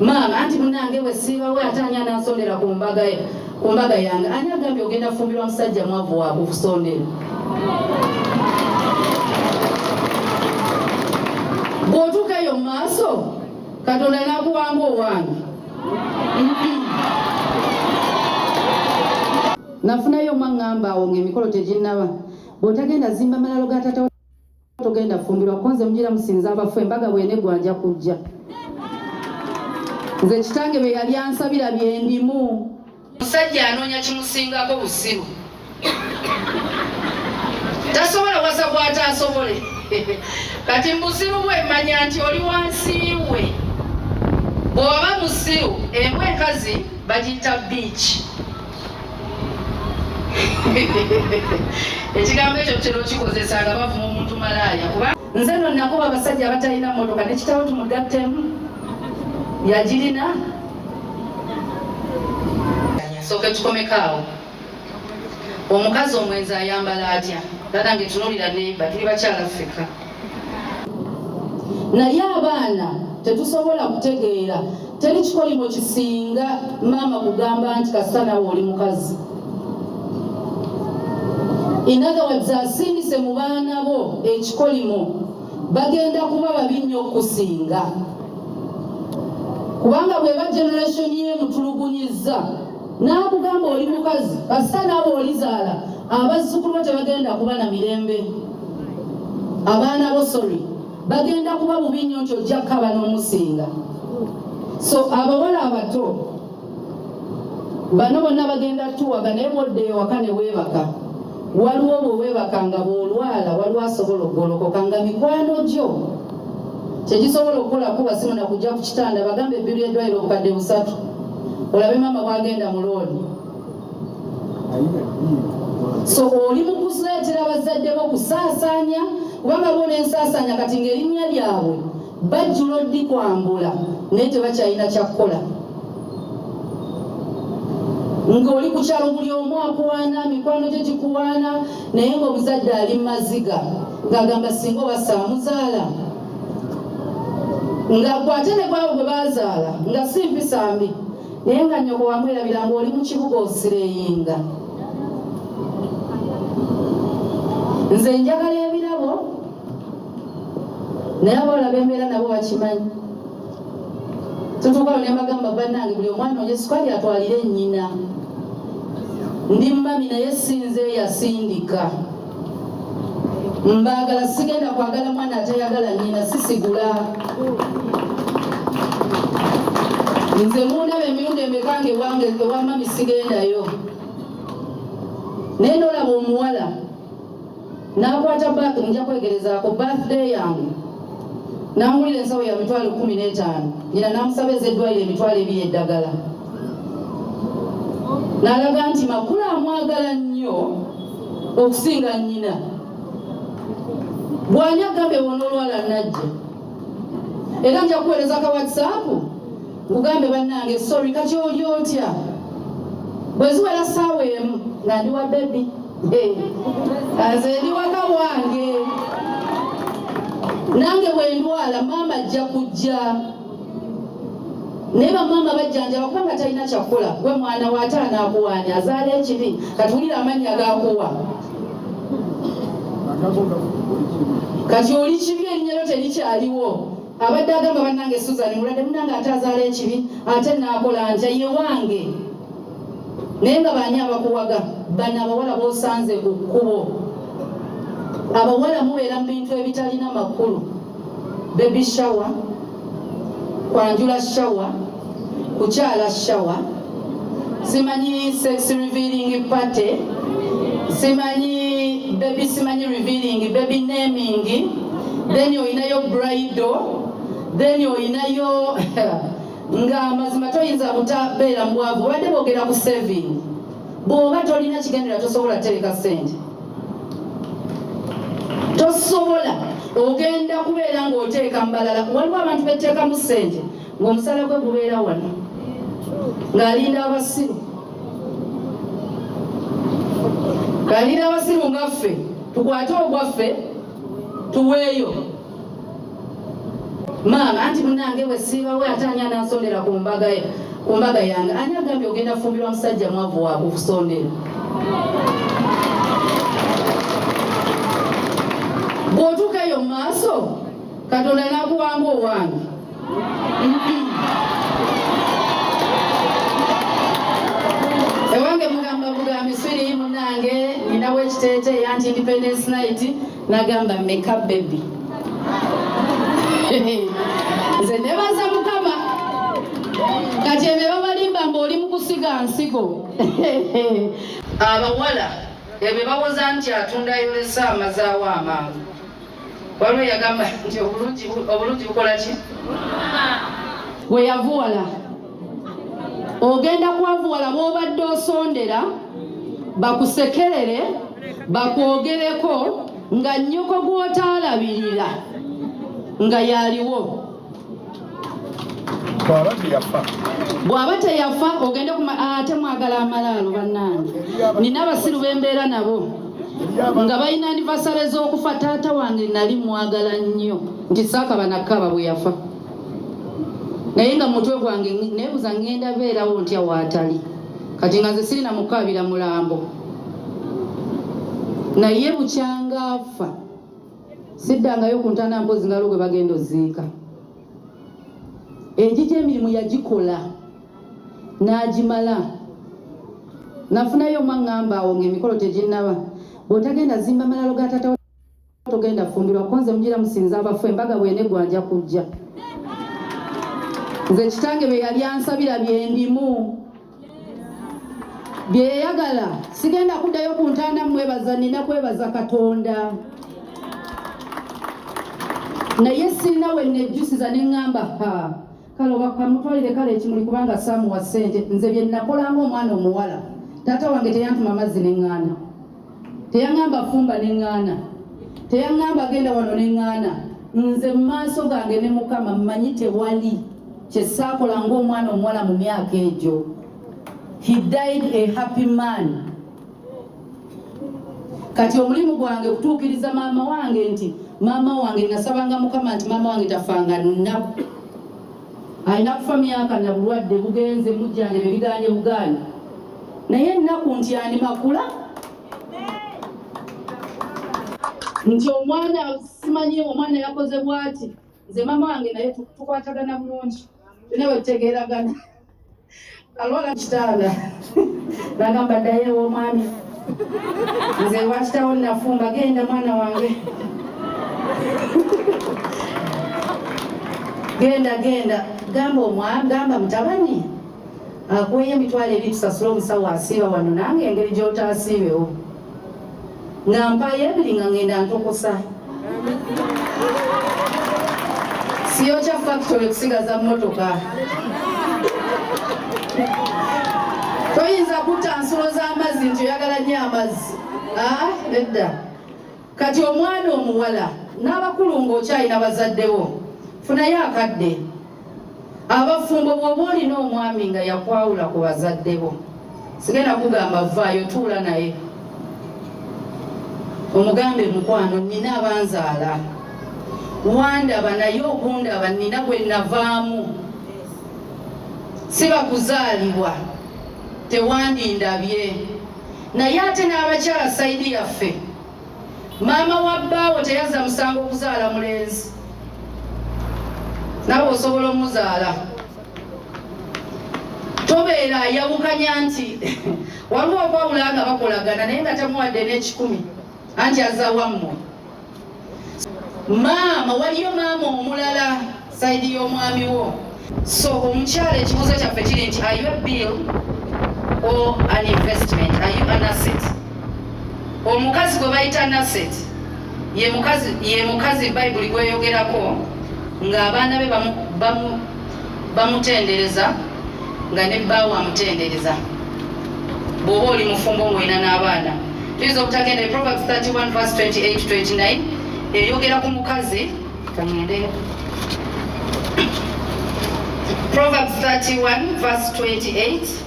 Mama anti munange we siba we atanya nasondera ku mbaga yange ani agambye ogenda fumbirwa musajja mwavu wa kusondera bwotuka yo maaso Katonda nakuwanga owange nafunayo mwangamba awo ng'emikolo teginnaba bw'otagenda zimba malalo ga tata togenda fumbirwa konze mujira musinza abafu embaga bwene gwanja kujja nze kitange be yali ansabira byendimu musajja anoonya kimusingako busiru tasobola wasa bw'ata asobole kati musiru bwe manya nti oli wansi we bw'oba musiru emu enkazi bagiyita beach ekigambo ekyo kitera kikozesa nga bavuma omuntu malaaya kuba nze no nakuba abasajja abatalina mmotoka ne kitawo tumugattemu yagirina sooke tukomekaawo omukazi omwenzi ayambala atya tadange tunulira neiba tuli bakyala ffeka naye abaana tetusobola kutegeera teri kikolimo kisinga maama kugamba nti kasita nawe oli mukazi in other words asindise mu baana bo ekikolimo bagenda kuba babi nnyo okusinga kubanga bweba generation y'emutulugunyizza n'akugamba oli mukazi kasita nawe olizaala abazzukulu bo tebagenda kuba na mirembe abaana bo sorry bagenda kuba bubi nnyo nti ojja kukaba n'omusinga so abawala abato bano bonna bagenda tuwaga naye bwodde ewaka ne weebaka waliwo bwe weebakanga bw'olwala waliwo asobola okugolokoka nga mikwano gyo kyegisobola okukola kuba simu na kujja ku kitanda bagambe ebbiri eddwaliro obukadde 3 olabe maama bwagenda mu looni so oli mu kuleetera bazadde bo kusaasaanya kubanga bo n'ensaasaanya kati ng'erinnya lyabwe bajjula oddi kwambula naye tebakyalina kyakkola ng'oli ku kyalo buli omu akuwaana mikwano gye gikuwaana naye ng'omuzadde ali mu maziga ng'agamba singa obassa amuzaala ng'akwate ne gwabo gwe baazaala nga si mpisa mbi naye nga nnyoko wamwerabira ng'oli mu kibuga osireyinga nze njagala ebirabo naye abawala b'embeera nabo bakimanyi tutuukawo ne mbagamba bannange buli omwana onye sukali atwalire nnyina ndi mami naye sinze yasindika mbaagala sigenda kwagala mwana atayagala nnyina sisigula nze mundaba emirundi emekanga ewa mami sigendayo naye nolaba omuwala n'akwata back nja kwegerezaako birthday yange n'angulira ensawo ya mitwalo 15 nyina n'amusaba ezeddwaliro emitwalo 2 eddagala n'alaga nti Makula amwagala nnyo okusinga nnyina bw'ani Agambye wona olwala najja era nja kuweereza ka WhatsApp kugambe bannange sorry kati oli otya bwe ziwera ssaawa emu nga ndi wa bebi nze ndi waka wange nange bwe ndwala maama ajja kujja naye bamaama bajjanjaba kubanga talina kyakkola gwe mwana waataana akuwaanya azaala ekibi katuwulira amannya gaakuwa kati oli kibi erinnya lyo terikyaliwo abadde agamba bannange Suzan muladde munange ate azaala ekibi ate naakola ntya ye wange naye nga baani abakuwaga bano abawala b'osanze ku kkubo abawala mubeera mu bintu ebitalina makulu baby shower kwanjula shower kukyala shower simanyi sex revealing party simanyi baby simanyi revealing baby naming then oyinayo bridal then oyinayo nga mazima toyinza butabeera mu bwavu obadde boogera ku saving bw'oba tolina kigendera tosobola tereka ssente tosobola ogenda kubeera ng'oteeka mbalala waliwo abantu betteekamu ssente ng'omusala gwe gubeera wano ng'alinda abasiru ng'alinda abasiru nga ffe tukwate ogwaffe tuweeyo Mama anti munange we siba we atanya nasondera ku mbaga yange ani agambye ogenda fumbirwa musajja mwavu wa kusondera bwotuka yo maaso Katonda nakuwanga owange ewange mugamba bugambi swiri munange ninawe ekiteete yanti Independence Night nagamba meka baby nze nebaza mukama kati ebyo babalimba ng'oli mu kusiga nsigo abawala ebyo bawoza nti atunda yolesa amazaawo amangu waliwo yagamba nti obulungi bukola ki we yavuwala ogenda kwavuwala bw'obadde osondera bakusekerere bakwogereko nga nnyoko gw'otaalabirira nga yaliwo bw'aba teyafa ogende ate mwagala amalaalo bannange nina abasiru b'embeera nabo nga balina anniversary z'okufa taata wange nali mwagala nnyo nti saakaba nakaba bwe yafa naye nga mutwe gwange neebuza ngenda beerawo ntya waatali kati nga nze sirina mukaabira mulambo naye bukyanga afa siddangayo ku ntaana mpozi ngalo gwe bagenda oziika egijja emirimu yagikola n'agimala nafunayo omwaŋŋamba awo ng'emikolo teginnaba bw'otagenda zimba malalo ga taata togenda fumbirwa konze mugira musinza abafu embaga bwenegwanja kujja nze kitange bye yali ansabira byendimu byeyagala sigenda kuddayo ku ntaana mwebaza nina kwebaza Katonda naye sirina we nejjusiza neŋŋamba kale obakamutwalire kale ekimuli kubanga saamuwa ssente nze bye nakolanga omwana omuwala taata wange teyantuma mazzi neŋŋaana teyaŋŋamba fumba neŋŋaana teyaŋŋamba genda wano neŋŋaana nze mu maaso gange ne Mukama mmanyi tewali kye saakola ng'omwana omuwala mu myaka egyo. He died a happy man. Kati omulimu gwange kutuukiriza maama wange nti maama wange nasabanga Mukama nti maama wange tafanga nnaku alina kufa myaka na bulwadde bugenze mujjane biganye bugane naye nnaku nti ani makula nti omwana simanyi omwana yakoze bwati nze maama wange naye tukwatagana bulungi newe tegeragana alwala kitanda nagamba ddayo omwami nze wakitawo nafumba genda mwana wange genda gamba omwami gamba mutabani akweye emitwalo eri tusasula omusawo asiiba wano nange engeri gy'otaasiibewo nga mpayo ebiri nga ngenda ntokosa siyo kya factory kusigaza mmotoka toyinza kutta nsulo z'amazzi nti oyagala nnyo amazzi nedda kati omwana omuwala n'abakulu ng'okyalina bazaddewo funayo akadde abafumbo bw'oba olina omwami nga yakwawula ku bazaddewo sigenda kugamba vaayo tuula naye omugambe mukwano nina abanzaala wandaba naye okundaba nina gwe navaamu siba kuzaalibwa tewandindabye naye ate n'abakyala saidi yaffe maama wa bbaawo teyazza musango okuzaala mulenzi nawe osobola omuzaala tobeera ayawukanya nti waliwo okwawula nga bakolagana naye nga tamuwadde n'ekikumi anti aza wammwe maama waliyo maama omulala saidi y'omwami wo so omukyala ekibuuzo kyaffe kiri nti are you a bill or an investment? Are you an asset? Omukazi gwe bayita an asset ye mukazi Bayibuli gweyogerako ng'abaana be bamutendereza nga ne bbaawe amutendereza bw'oba oli mufumbo ng'olina n'abaana tuyinza obutagenda Proverbs 31 verse 28-29 eyogera ku mukazi kangende Proverbs 31 verse 28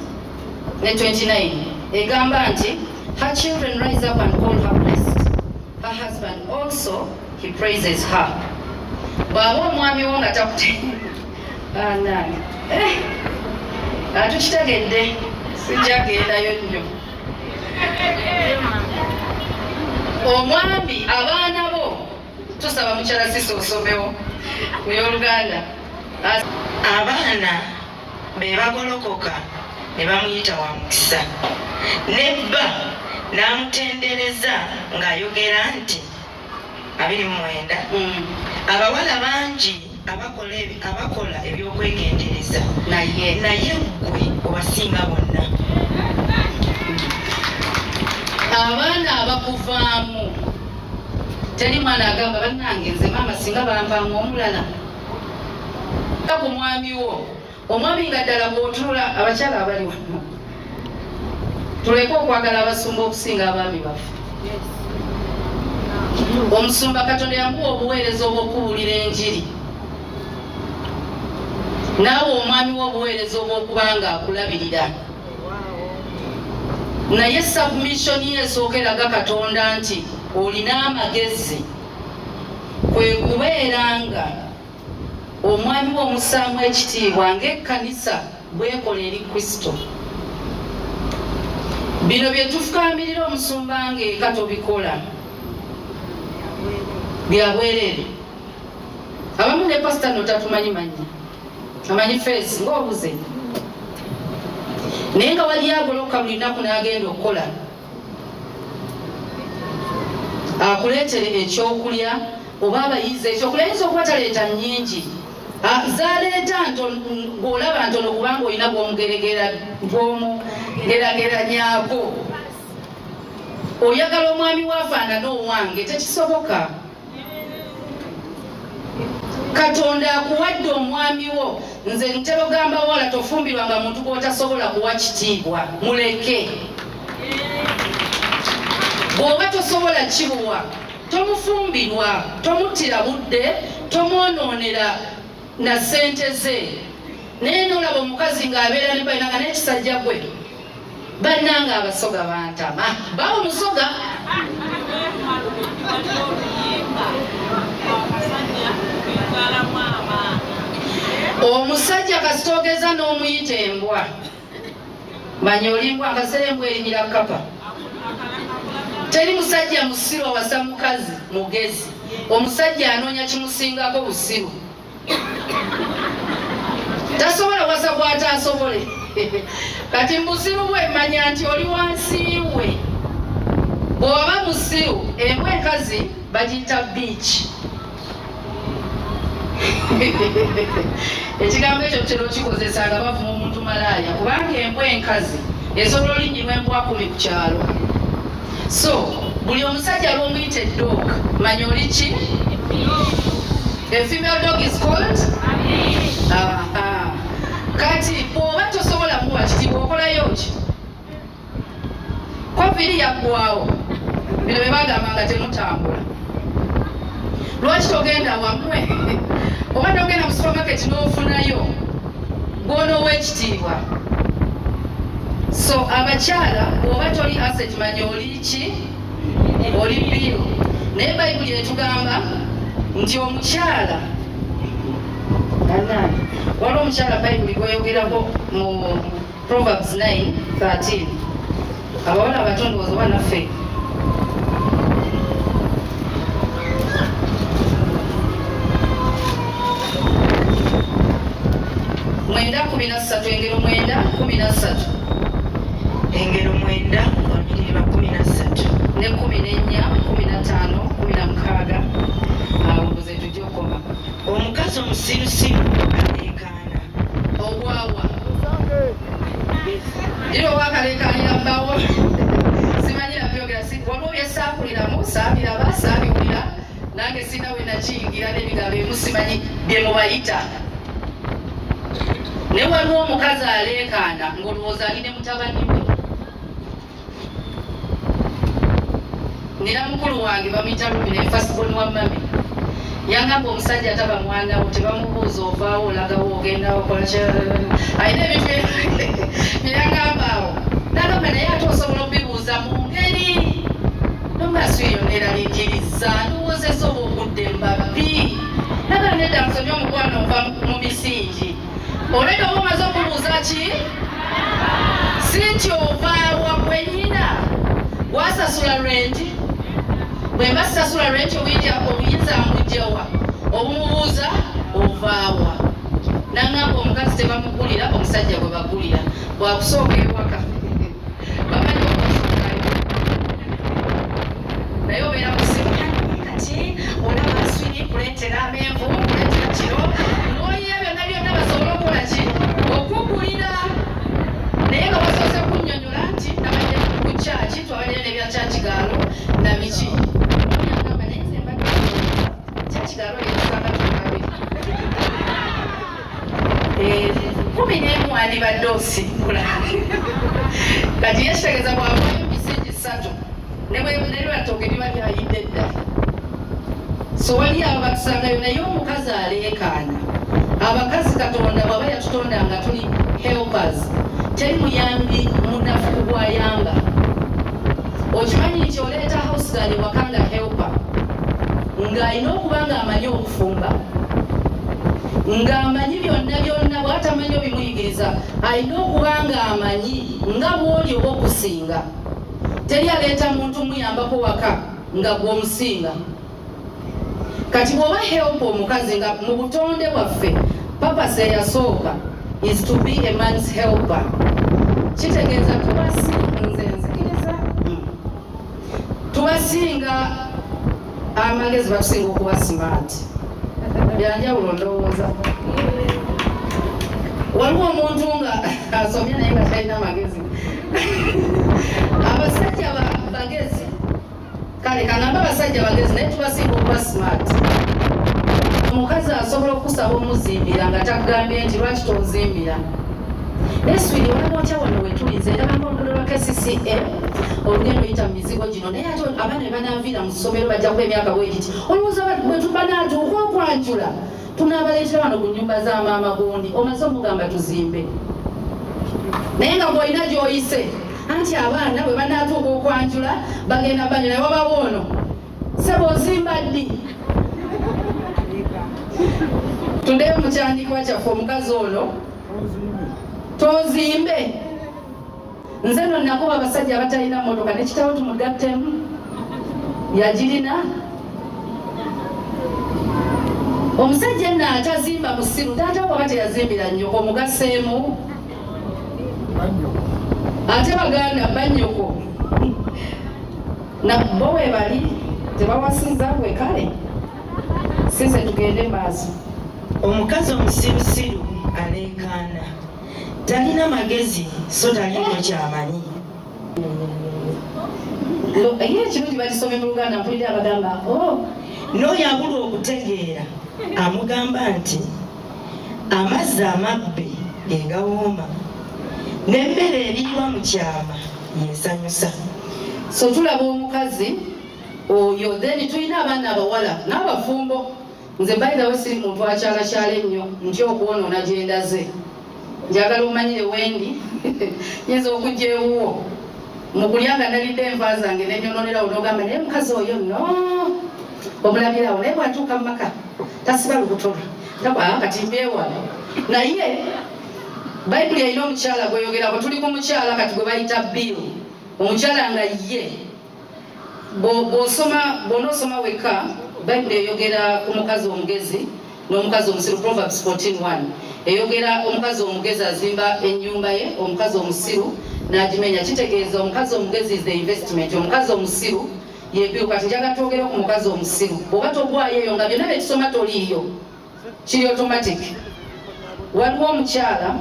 ne 29 egamba nti her children rise up and call her blessed, her husband also he praises her. bw'aba omwami wo nga takute anaani atukitegedde sijjagendayo nnyo omwami abaana bo tusaba mukyala sisi osomewo ey'oluganda abaana be bagolokoka ne bamuyita wa mukisa nebba n'amutendereza ng'ayogera nti 29 abawala bangi abakola ebyokwegendereza naye gwe obasinga bonna abaana abakuvaamu teri mwana agamba bannange nze maama singa banvaamu omulala ku mwami wo omwami nga ddala bw'otunula abakyala abali wano tuleke okwagala abasumba okusinga abaami baffe omusumba katonda yamuwa obuweereza obw'okubuulira enjiri naawe omwami wo obuweereza obw'okuba nga akulabirira naye submissoni esookeraga katonda nti olina amagezi kwe kubeera nga omwami wo omussaamu ekitiibwa ng'ekkanisa bwekola eri Kristo. Bino bye tufukaamirira omusumba ng'eka tobikola bya bwereere. Abamu ne pasita no tatumanyi manyi amanyi feesi ng'obuze naye nga wali agoloka buli nnaku n'agenda okukola akuleetere ekyokulya oba abayizi ekyokulya yinza okuba taleeta nnyingi zaleeta ng'olaba ntono kubanga olina bw'omugerageranyako oyagala omwami waafaanana owange tekisoboka. Katonda akuwadde omwami wo nze ntera ogamba wala tofumbirwanga muntu gw'otasobola kuwa kitiibwa muleke. Bw'oba tosobola kibuwa tomufumbirwa tomuttira budde tomwonoonera na ssente ze. Naye n'olaba omukazi ng'abeera ne balina n'ekisajja gwe bannanga abasoga bantama bawo musoga omusajja kasitogeza n'omuyita embwa manya olimbwa akaseera embwa erinyira kapa. Teri musajja musiru awasa mukazi mugezi omusajja anoonya kimusingako busiru tasobola wasa kwata asobole kati musiru bwe manya nti oli wansi we. Bw'oba musiru embwa enkazi bagiyita biici. Ekigambo ekyo kitera okikozesa nga bavuma omuntu malaaya kubanga embwa enkazi esobola olinyirwa embwa 10 ku kyalo. So buli omusajja lw'omuyita eddog manya oli ki? A female dog is called? Kati bw'oba tosobola muwa kitiibwa okolayo ki? Covid yaggwawo bino bye bagamba nga temutambula. Lwaki togenda wamwe? Oba togenda mu supermarket n'ofunayo gw'onoowa ekitiibwa. So abakyala bw'oba toli asset manya oli ki? Oli biiro. Naye Bayibuli etugamba nti omukyala waliwo omukyala Bayibuli gweyogerako mu Proverbs 9:13 abawala abatondoozi oba naffe mwenda 13 engero 9:13 engero 9 olunyirira 13 ne 14 15 16 awo mbuze tujja okoma. Omukazi omusirusiru aleekaana ogwawa era owakaleekaanira mbawo simanyira byogera waliwo byesaakuliramu saabiraba saabiwulira nange sina we nakiyingira n'ebigambo ebimu simanyi bye mubayita. Naye waliwo omukazi aleekaana ng'olowooza ali ne mutabani we. Nina mukulu wange bamuyita Rubina firstborn wa mami yangamba omusajja ataba mwana wo tebamubuuza ovaawo olagawo ogendawo okola ayina ebintu byeyagamba awo nagamba naye ate osobola okubibuuza mu ngeri nomaaso eyo neraliikiriza ndowooza ezoba obudde mbabbi Naga nedda nsomye omukwano ova mu misingi. Oleka oba omaze okubuuza ki? Si nti ovaawa gwennyina wasasula rent. Bwe mba sasula rent obuyinza mbujjawa. Obumubuuza ovaawa. Nangamba omukazi tebamugulira, omusajja gwe bagulira. Bwakusooka ewaka. Bamanyi okufaayo. Naye obeera musimu kati olaba aswiri kuleetera amenvu, kuleetera kiro. N'oyiye byonna byonna basobola okukola ki? Okugulira. Naye nga basoose kunnyonnyola nti nabadde ku kyaki twabadde n'ebya kyakigaalo na biki. Nagamba naye nze mbadde kyakigaalo yeesanga tunabe. 11 alibadde osimbula. Kati yeetegereza bw'avaayo emisigi 3 ne lwatooka ebiba byayidde dda. So wali abo batusangayo naye omukazi aleekaana. Abakazi Katonda bw'aba yatutonda nga tuli helpers. Teri muyambi munafu kubwayamba. Okimanyi nti oleeta house girl ewaka nga helper. Ng'alina okuba ng'amanyi okufumba. Ng'amanyi byonna byonna bw'atamanyi obimuyigiriza. Alina okuba ng'amanyi nga bw'oli oba okusinga. Teri aleeta muntu muyambako waka nga gw'omusinga. Kati bw'oba help omukazi nga mu butonde bwaffe purpose eyasooka is to be a man's helper. Kitegeeza tubasinga amagezi batusinga okuba smart. Byanjawulo ndowooza. Waliwo omuntu nga asomye naye nga talina magezi. Abasajja bagezi. Kale kangamba abasajja bagezi naye tubasinga okuba smart. Omukazi asobola okusaba omuzimbira nga takugambye nti lwaki tonzimbira. Neswiri olaba otya wano wetulize ndabanga oluguudo lwa KCCA olugendo oyita mu mizigo gino naye ate abaana be banaaviira mu ssomero bajjaku emyaka bwegiti. Olowooza bwe banaatuuka okwanjula tunaabaleetera wano ku nnyumba za maama gundi omaze omugamba tuzimbe. Naye nga bw'olina gy'oyise anti abaana bwe banaatuuka okwanjula bagenda banjula naye wabawo ono sebo ozimba ddi. Tundeyo mu kyandikwa kyaffe omukazi ono tozimbe. Nze no nakuba abasajja abatalina mmotoka nekitawo tumugattemu yagirina. Omusajja enna atazimba musiru taata waba teyazimbira nnyoko omugaseemu. Ate baganda bannyoko nabo we bali tebawasinza bwe kale sise tugende maaso. Omukazi omusirusiru aleekaana. Talina magezi so talina kyamanyi. Ye ekirungi bakisomye mu Luganda mpulira abagamba n'oyo abula okutegeera amugamba nti amazzi amabbe engawooma n'emmere eriirwa mu kyama yensanyusa. So tulaba omukazi oyo then tulina abaana abawala n'abafumbo. Nze bayira we siri muntu akyalakyala ennyo nti okwonoona gye ndaze. Njagala omanyire wendi nyinza okujja ewuwo mu kulya nga nalidde enva zange nenyononera olwogamba naye mukazi oyo no omulabirawo naye bwatuuka mu maka tasiba lubuto lwe kati mbeewala. Naye bayibuli erina omukyala gweyogerako. Tuli ku mukyala kati gwe bayita Bill. Omukyala nga ye bw'onoosoma weka bayibuli eyogera ku mukazi omugezi n'omukazi omusiru. Proverbs 14:1 eyogera omukazi omugezi azimba ennyumba ye, omukazi omusiru n'agimenya. Kitegeeza omukazi omugezi is the investment. Omukazi omusiru yebiru. Kati njagala twogere ku mukazi omusiru. Bw'oba togwayo eyo nga byonna byetusoma toliiyo kiri automatic. Waliwo omukyala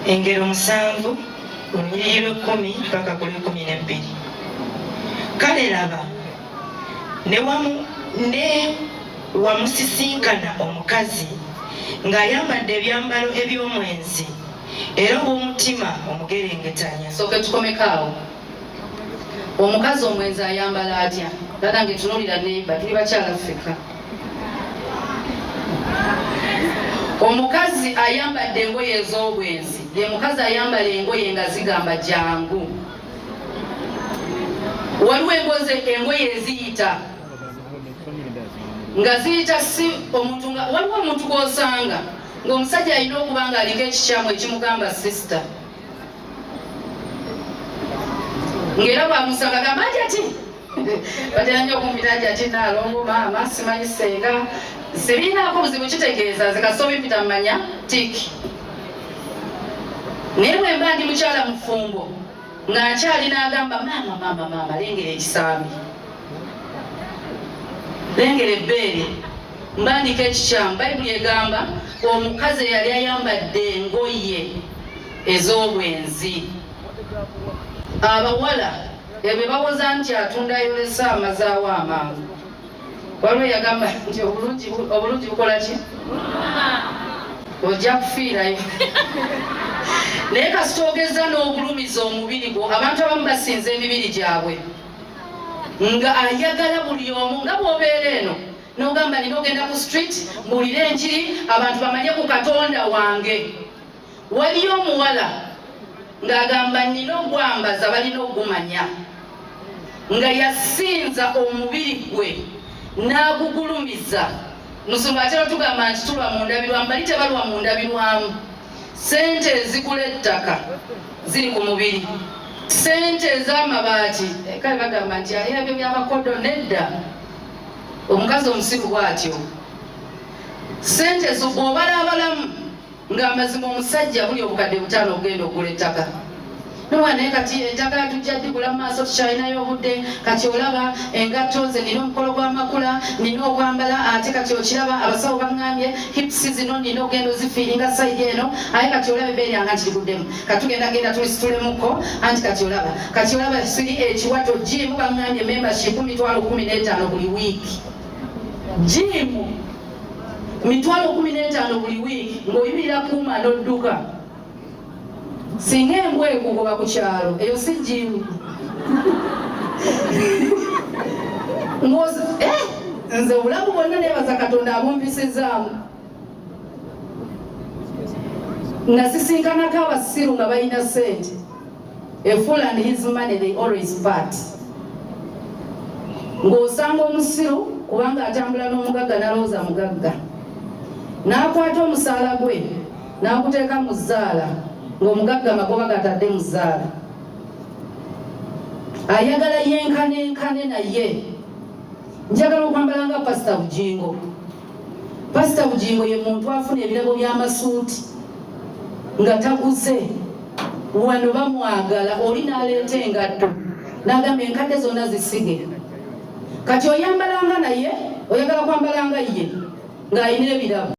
engero 7 olunyiriri 10 mpaka kuli 12. Kale laba ne wamusisinkana omukazi ng'ayambadde ebyambalo eby'omwenzi era obw'omutima omugerengetanya. Soke tukomekaawo. Omukazi omwenzi ayambala atya? Nange tunulira neiba tuli bakyala ffeka. Omukazi ayambadde engoye ez'obwenzi ye mukazi ayambala engoye nga zigamba jangu. Waliwo engoye eziyita nga ziyita si omuntu nga waliwo omuntu gw'osanga ng'omusajja alina okuba nga aliko ekikyamu ekimugamba sister ng'era bwamusanga gamba ati ati batera nnyo okumpita ati ati naalongo maama simanyi senga sibinaako buzibu kitegeeza zikasoba mpita mmanya tiki naye bwe mba ndi mukyala mufumbo nga nkyali n'agamba maama lengera ekisambi lengera ebbeere mbandika ekikyamu bayibuli egamba omukazi eyali ayambadde engoye ez'obwenzi abawala ebyo bawoza nti atundayolesa amazaawo amangu waliwo yagamba nti obulungi bukola ki ojja kufiirayo naye kasitogeza n'obulumiza omubiri gwo abantu abamu basinza emibiri gyabwe nga ayagala buli omu nga bw'obeera eno n'ogamba nina ogenda ku street mbuulire enjiri abantu bamanye ku katonda wange waliyo omuwala ng'agamba nina ogwambaza balina ogumanya nga yasinza omubiri gwe n'agugulumiza musumba atera tugamba nti tulwa mu ndabirwamu bali tebalwa mu ndabirwamu sente ezigula ettaka ziri ku mubiri sente ez'amabaati kale bagamba nti alina byo byabakodo nedda omukazi omusiru bw'atyo sente zo bw'obala abalamu ng'amazima omusajja buli obukadde 5 ogenda okugula ettaka naye kati ettaka tujja digula mu maaso tukyalinayo obudde kati olaba engatto nze nina omukolo gw'amakula nina okwambala ate kati okiraba abasawo baŋŋambye hips zino nina ogenda ozifiiringa sayidi eno aye kati olaba ebbeeri yange nti liguddemu katugenda tulisitulemuko anti kati olaba siri ekiwato jimu baŋŋambye membership 15,000 buli wiiki jimu 15,000 buli wiiki ng'oyimirira kuuma n'odduka singa embwa ekugoba ku kyalo eyo si jimu nze obulamu bwonna neebaza katonda abumpisizaamu nasisinkanako abasiru nga balina sente a fool and his money they always part ng'osanga omusiru kubanga atambula n'omugagga nalowooza mugagga n'akwata omusaala gwe n'aguteeka mu zzaala ng'omugagga amagoba gatadde mu zzaala ayagala yenkanenkane naye njagala okwambala nga pasita Bujingo. Pasita Bujingo ye muntu afuna ebirabo by'amasuuti nga taguze wano bamwagala oli n'aleeta engatto n'agamba enkadde zonna zisige kati oyambalanga naye oyagala kwambalanga ye ng'ayina ebirabo